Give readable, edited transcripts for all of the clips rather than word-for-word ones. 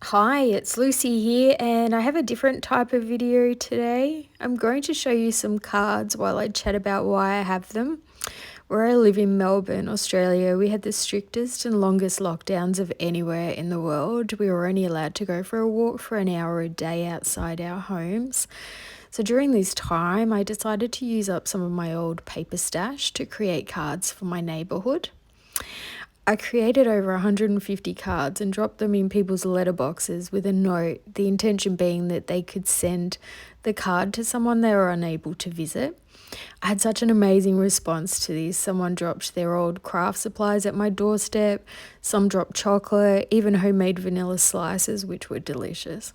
Hi, it's Lucy here, and I have a different type of video today. I'm going to show you some cards while I chat about why I have them. Where I live in Melbourne, Australia, we had the strictest and longest lockdowns of anywhere in the world. We were only allowed to go for a walk for an hour a day outside our homes. So during this time, I decided to use up some of my old paper stash to create cards for my neighbourhood. I created over 150 cards and dropped them in people's letterboxes with a note, the intention being that they could send the card to someone they were unable to visit. I had such an amazing response to this. Someone dropped their old craft supplies at my doorstep, some dropped chocolate, even homemade vanilla slices, which were delicious.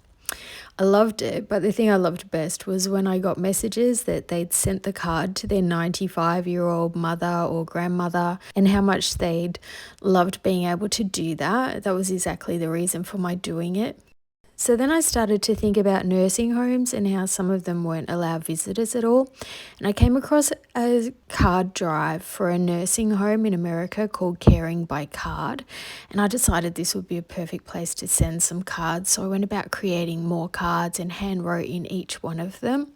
I loved it, but the thing I loved best was when I got messages that they'd sent the card to their 95-year-old mother or grandmother and how much they'd loved being able to do that. That was exactly the reason for my doing it. So then I started to think about nursing homes and how some of them weren't allowed visitors at all. And I came across a card drive for a nursing home in America called Caring by Card. And I decided this would be a perfect place to send some cards. So I went about creating more cards and hand wrote in each one of them.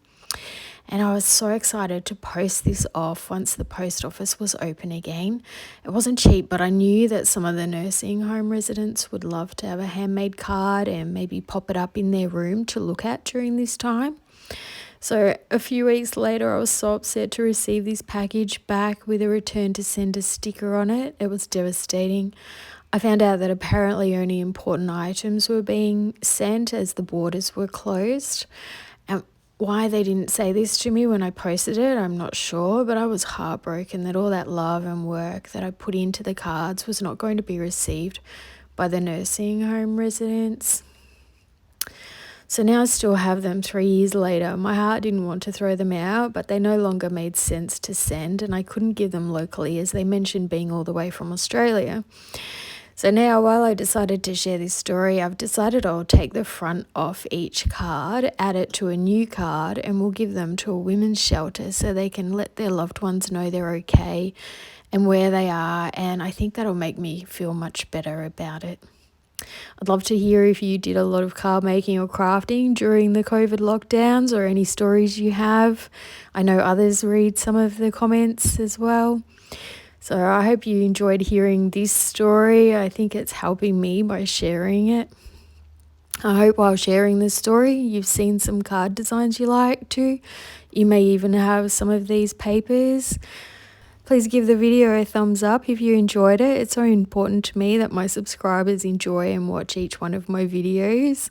And I was so excited to post this off once the post office was open again. It wasn't cheap, but I knew that some of the nursing home residents would love to have a handmade card and maybe pop it up in their room to look at during this time. So a few weeks later, I was so upset to receive this package back with a return to sender sticker on it. It was devastating. I found out that apparently only important items were being sent as the borders were closed. And why they didn't say this to me when I posted it, I'm not sure, but I was heartbroken that all that love and work that I put into the cards was not going to be received by the nursing home residents. So now I still have them 3 years later. My heart didn't want to throw them out, but they no longer made sense to send, and I couldn't give them locally as they mentioned being all the way from Australia. So now, while I decided to share this story, I've decided I'll take the front off each card, add it to a new card, and we'll give them to a women's shelter so they can let their loved ones know they're okay and where they are. And I think that'll make me feel much better about it. I'd love to hear if you did a lot of card making or crafting during the COVID lockdowns or any stories you have. I know others read some of the comments as well. So I hope you enjoyed hearing this story. I think it's helping me by sharing it. I hope while sharing this story, you've seen some card designs you like too. You may even have some of these papers. Please give the video a thumbs up if you enjoyed it. It's so important to me that my subscribers enjoy and watch each one of my videos.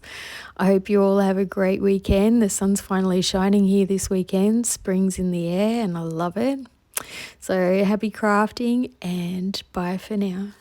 I hope you all have a great weekend. The sun's finally shining here this weekend. Spring's in the air and I love it. So happy crafting and bye for now.